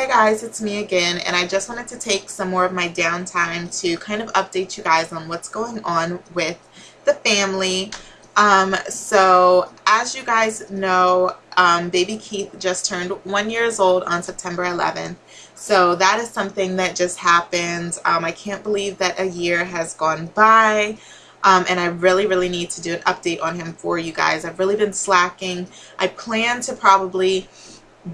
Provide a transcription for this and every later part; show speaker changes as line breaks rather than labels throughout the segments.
Hey guys, it's me again, and I just wanted to take some more of my downtime to kind of update you guys on what's going on with the family. So as you guys know, baby Keith just turned 1 year old on September 11th. So that is something that just happened. I can't believe that a year has gone by. And I really need to do an update on him for you guys. I've really been slacking. I plan to probably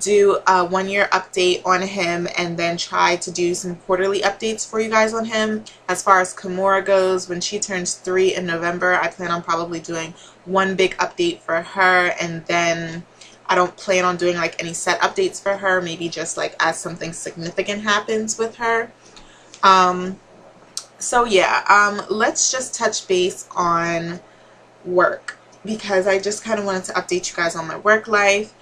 do a 1 year update on him and then try to do some quarterly updates for you guys on him. As far as Kimora goes, when she turns 3 in November, I plan on probably doing one big update for her, and then I don't plan on doing like any set updates for her, maybe just like as something significant happens with her. So yeah, let's just touch base on work, because I just kind of wanted to update you guys on my work life.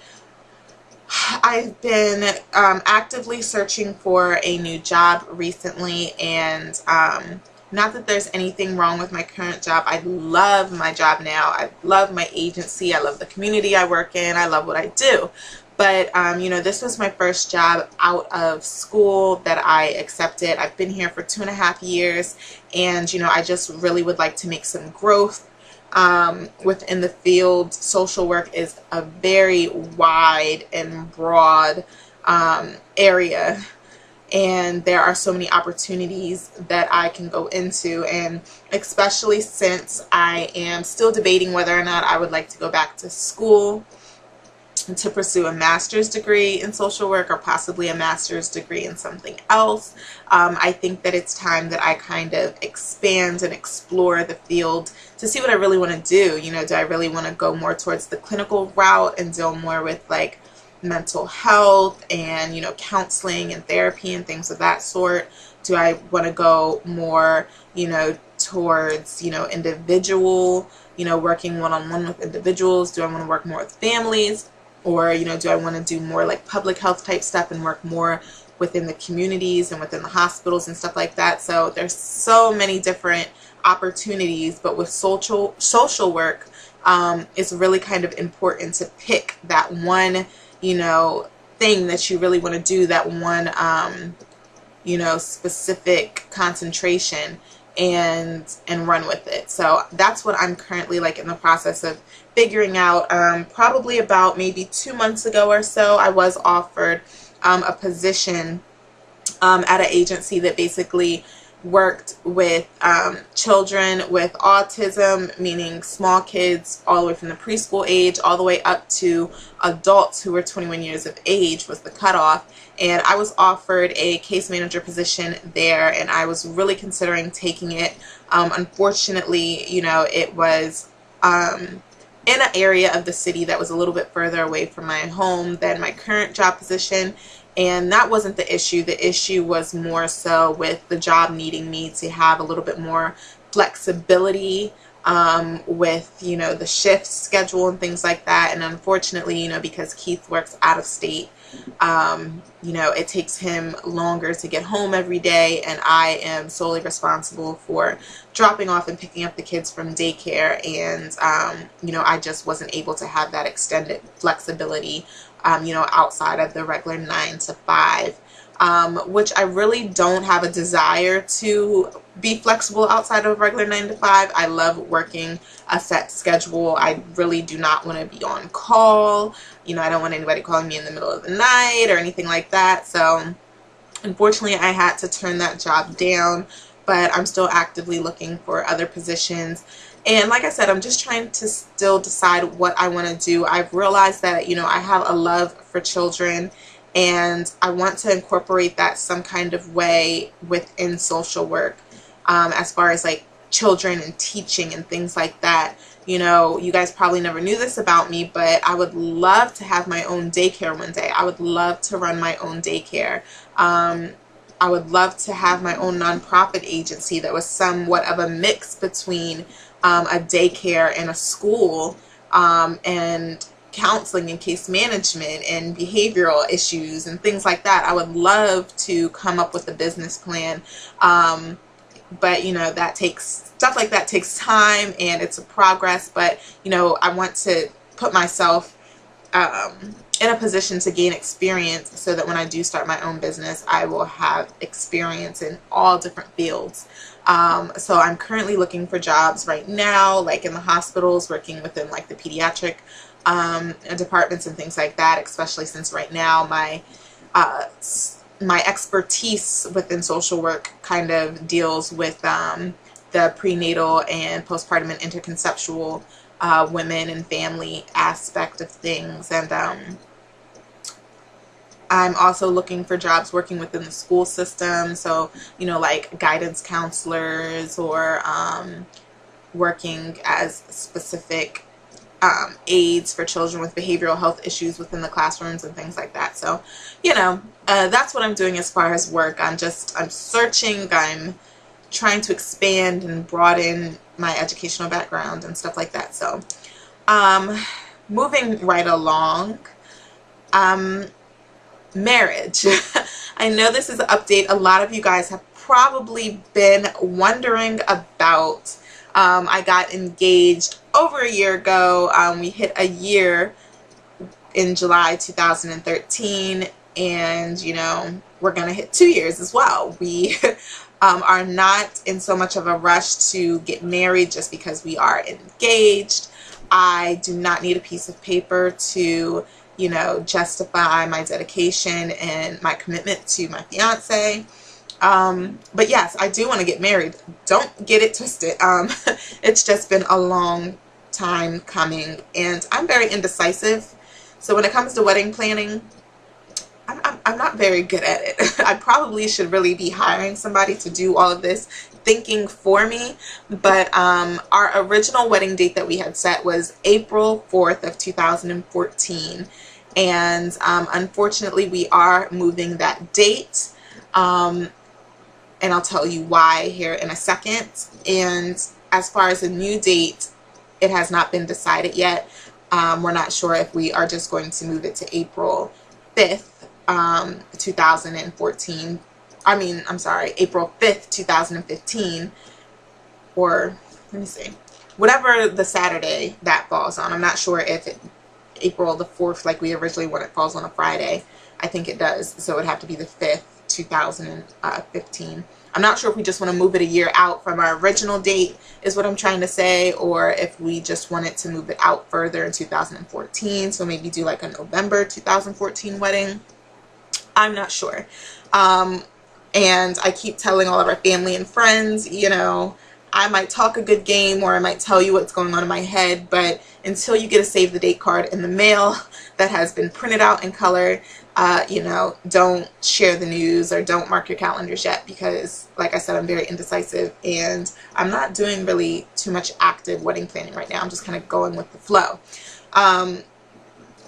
I've been actively searching for a new job recently, and not that there's anything wrong with my current job. I love my job now. I love my agency. I love the community I work in. I love what I do. But, you know, this was my first job out of school that I accepted. I've been here for 2.5 years, and, you know, I just really would like to make some growth within the field. Social work is a very wide and broad area, and there are so many opportunities that I can go into, and especially since I am still debating whether or not I would like to go back to school to pursue a master's degree in social work, or possibly a master's degree in something else. I think that it's time that I kind of expand and explore the field to see what I really want to do. You know, do I really want to go more towards the clinical route and deal more with like mental health and, you know, counseling and therapy and things of that sort? Do I want to go more, you know, towards, you know, individual, you know, working one-on-one with individuals? Do I want to work more with families? Or, you know, do I want to do more like public health type stuff and work more within the communities and within the hospitals and stuff like that? So there's so many different opportunities, but with social work, it's really kind of important to pick that one, you know, thing that you really want to do, that one, you know, specific concentration, and run with it. So that's what I'm currently like in the process of figuring out. Probably about maybe 2 months ago or so, I was offered a position at an agency that basically worked with children with autism, meaning small kids all the way from the preschool age all the way up to adults who were 21 years of age was the cutoff. And I was offered a case manager position there, and I was really considering taking it. Unfortunately, you know, it was in an area of the city that was a little bit further away from my home than my current job position. And that wasn't the issue. The issue was more so with the job needing me to have a little bit more flexibility with, you know, the shift schedule and things like that. And unfortunately, you know, because Keith works out of state, you know, it takes him longer to get home every day, and I am solely responsible for dropping off and picking up the kids from daycare. And you know, I just wasn't able to have that extended flexibility, you know, outside of the regular 9 to 5, which I really don't have a desire to be flexible outside of regular 9 to 5. I love working a set schedule. I really do not want to be on call. You know, I don't want anybody calling me in the middle of the night or anything like that. So unfortunately, I had to turn that job down, but I'm still actively looking for other positions. And like I said, I'm just trying to still decide what I want to do. I've realized that, you know, I have a love for children, and I want to incorporate that some kind of way within social work, as far as like children and teaching and things like that. You know, you guys probably never knew this about me, but I would love to have my own daycare one day. I would love to run my own daycare. I would love to have my own nonprofit agency that was somewhat of a mix between a daycare and a school, and counseling and case management and behavioral issues and things like that. I would love to come up with a business plan, but you know, that takes stuff like that takes time, and it's a progress. But you know, I want to put myself in a position to gain experience so that when I do start my own business, I will have experience in all different fields. So I'm currently looking for jobs right now, like in the hospitals, working within like the pediatric departments and things like that, especially since right now my expertise within social work kind of deals with the prenatal and postpartum and interconceptual women and family aspect of things. And I'm also looking for jobs working within the school system, so you know, like guidance counselors, or working as specific aides for children with behavioral health issues within the classrooms and things like that. So you know, that's what I'm doing as far as work. I'm searching, I'm trying to expand and broaden my educational background and stuff like that. So moving right along, marriage. I know this is an update a lot of you guys have probably been wondering about. I got engaged over a year ago. We hit a year in July 2013, and you know, we're gonna hit 2 years as well. We are not in so much of a rush to get married just because we are engaged. I do not need a piece of paper to, you know, justify my dedication and my commitment to my fiance. But yes, I do want to get married. Don't get it twisted. It's just been a long time coming, and I'm very indecisive. So when it comes to wedding planning, I'm not very good at it. I probably should really be hiring somebody to do all of this thinking for me. But our original wedding date that we had set was April 4th of 2014. And unfortunately, we are moving that date. And I'll tell you why here in a second. And as far as a new date, it has not been decided yet. We're not sure if we are just going to move it to April 5th. 2014. I'm sorry, April 5th, 2015, or let me see, whatever the Saturday that falls on. I'm not sure if April the 4th, like we originally wanted, falls on a Friday. I think it does, so it would have to be the 5th, 2015. I'm not sure if we just want to move it a year out from our original date, is what I'm trying to say, or if we just wanted to move it out further in 2014, so maybe do like a November 2014 wedding. I'm not sure. And I keep telling all of our family and friends, you know, I might talk a good game, or I might tell you what's going on in my head, but until you get a save the date card in the mail that has been printed out in color, you know, don't share the news or don't mark your calendars yet, because like I said, I'm very indecisive and I'm not doing really too much active wedding planning right now. I'm just kind of going with the flow.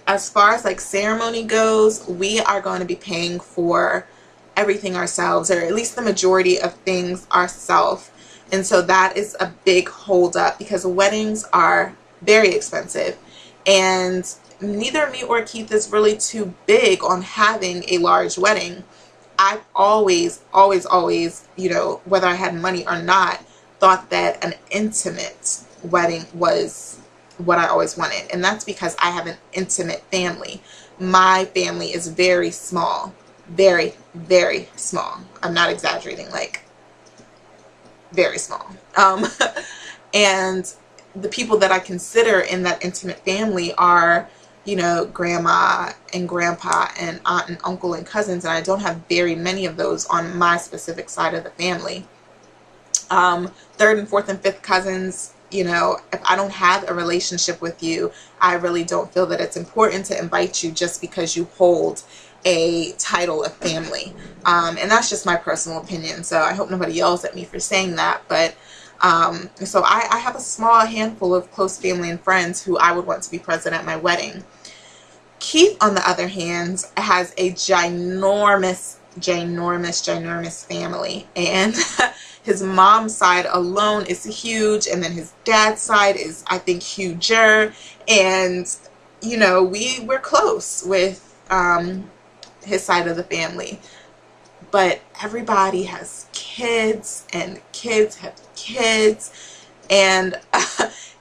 As far as like ceremony goes, we are going to be paying for everything ourselves, or at least the majority of things ourselves. And so that is a big hold up, because weddings are very expensive, and neither me or Keith is really too big on having a large wedding. I've always, you know, whether I had money or not, thought that an intimate wedding was what I always wanted. And that's because I have an intimate family. My family is very small. Very, very small. I'm not exaggerating, like very small. And the people that I consider in that intimate family are, you know, grandma and grandpa and aunt and uncle and cousins, and I don't have very many of those on my specific side of the family. Third and fourth and fifth cousins, you know, if I don't have a relationship with you, I really don't feel that it's important to invite you just because you hold a title of family. And that's just my personal opinion, so I hope nobody yells at me for saying that. But so I have a small handful of close family and friends who I would want to be present at my wedding. Keith, on the other hand, has a ginormous family, and his mom's side alone is huge, and then his dad's side is, I think, huger. And you know, we're close with his side of the family, but everybody has kids, and kids have kids, and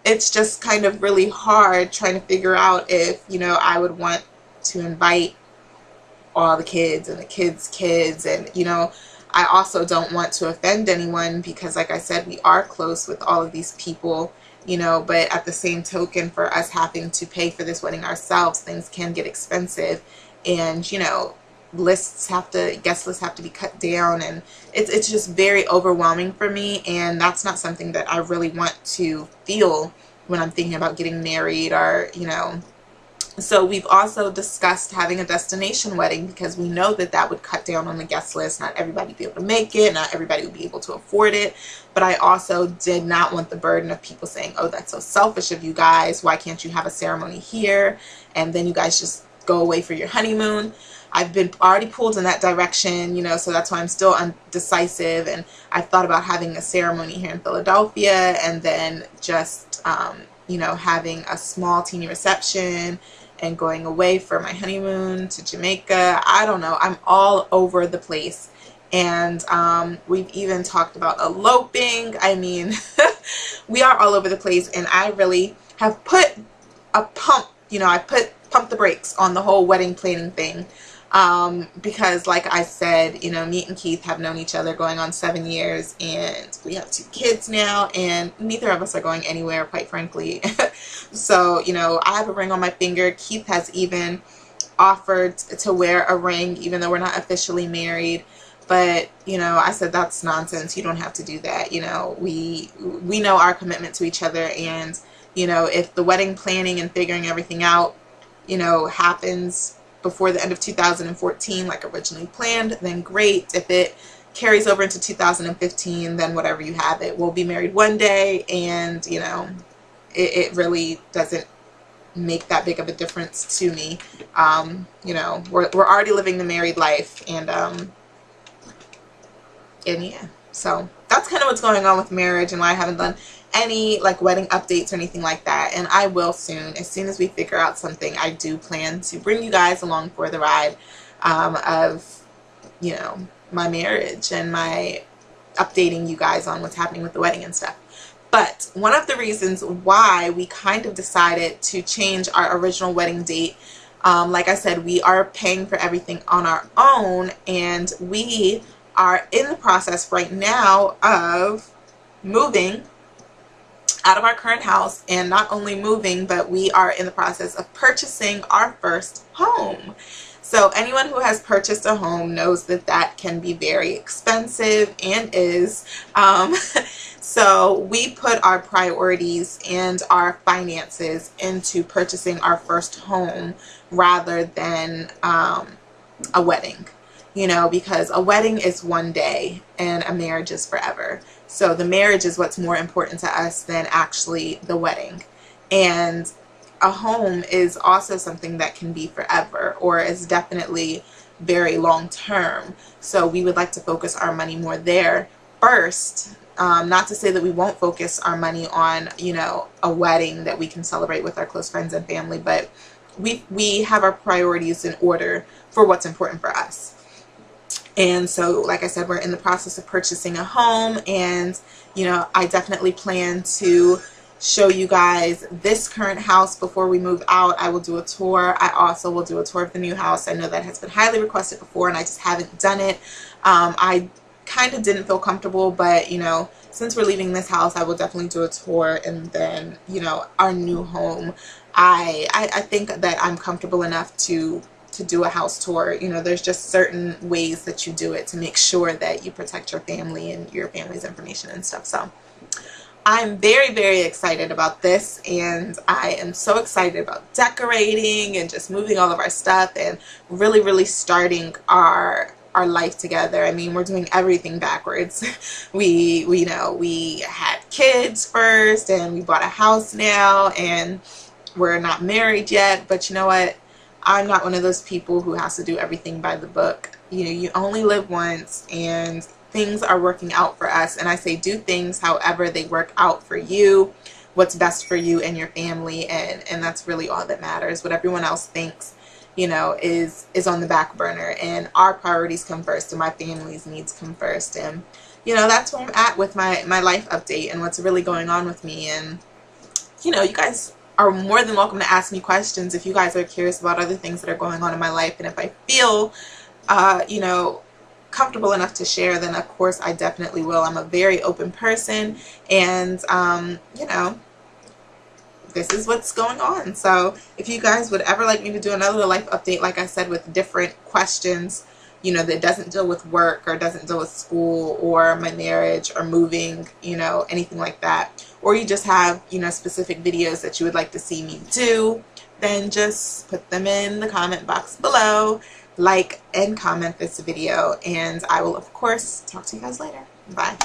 it's just kind of really hard trying to figure out if, you know, I would want to invite all the kids and the kids, and, you know, I also don't want to offend anyone because, like I said, we are close with all of these people, you know, but at the same token, for us having to pay for this wedding ourselves, things can get expensive, and, you know, guest lists have to be cut down, and it's just very overwhelming for me, and that's not something that I really want to feel when I'm thinking about getting married, or, you know. So we've also discussed having a destination wedding because we know that that would cut down on the guest list. Not everybody would be able to make it. Not everybody would be able to afford it. But I also did not want the burden of people saying, oh, that's so selfish of you guys. Why can't you have a ceremony here? And then you guys just go away for your honeymoon. I've been already pulled in that direction, you know, so that's why I'm still undecisive. And I've thought about having a ceremony here in Philadelphia, and then just, you know, having a small teeny reception and going away for my honeymoon to Jamaica. I don't know. I'm all over the place. And we've even talked about eloping. I mean, we are all over the place. And I really have put a pump, you know, I pumped the brakes on the whole wedding planning thing. Because like I said, you know, me and Keith have known each other going on 7 years, and we have 2 kids now, and neither of us are going anywhere, quite frankly. So, you know, I have a ring on my finger. Keith has even offered to wear a ring, even though we're not officially married. But, you know, I said, that's nonsense. You don't have to do that. You know, we know our commitment to each other, and, you know, if the wedding planning and figuring everything out, you know, happens before the end of 2014 like originally planned, then great. If it carries over into 2015, then whatever, you have it. We'll be married one day, and, you know, it really doesn't make that big of a difference to me. You know, we're already living the married life, and yeah, so that's kind of what's going on with marriage, and why I haven't done any like wedding updates or anything like that. And I will soon. As soon as we figure out something, I do plan to bring you guys along for the ride of, you know, my marriage, and my updating you guys on what's happening with the wedding and stuff. But one of the reasons why we kind of decided to change our original wedding date, like I said, we are paying for everything on our own, and we are in the process right now of moving out of our current house. And not only moving, but we are in the process of purchasing our first home. So anyone who has purchased a home knows that that can be very expensive, and is. So we put our priorities and our finances into purchasing our first home rather than a wedding. You know, because a wedding is one day and a marriage is forever. So the marriage is what's more important to us than actually the wedding. And a home is also something that can be forever, or is definitely very long term. So we would like to focus our money more there first. Not to say that we won't focus our money on, you know, a wedding that we can celebrate with our close friends and family, but we have our priorities in order for what's important for us. And so, like I said, we're in the process of purchasing a home, and, you know, I definitely plan to show you guys this current house before we move out. I will do a tour. I also will do a tour of the new house. I know that has been highly requested before, and I just haven't done it. I kind of didn't feel comfortable, but, you know, since we're leaving this house, I will definitely do a tour. And then, you know, our new home, I think that I'm comfortable enough to do a house tour. You know, there's just certain ways that you do it to make sure that you protect your family and your family's information and stuff. So I'm very, very excited about this, and I am so excited about decorating and just moving all of our stuff and really, really starting our life together. I mean, we're doing everything backwards. We know we had kids first, and we bought a house now, and we're not married yet. But you know what? I'm not one of those people who has to do everything by the book. You know, you only live once, and things are working out for us. And I say do things however they work out for you, what's best for you and your family, and that's really all that matters. What everyone else thinks, you know, is on the back burner, and our priorities come first, and my family's needs come first. And, you know, that's where I'm at with my life update and what's really going on with me. And you know, you guys are more than welcome to ask me questions if you guys are curious about other things that are going on in my life. And if I feel, you know, comfortable enough to share, then of course I definitely will. I'm a very open person, and you know, this is what's going on. So if you guys would ever like me to do another life update, like I said, with different questions, you know, that doesn't deal with work or doesn't deal with school or my marriage or moving, you know, anything like that, or you just have, you know, specific videos that you would like to see me do, then just put them in the comment box below, like and comment this video, and I will of course talk to you guys later. Bye.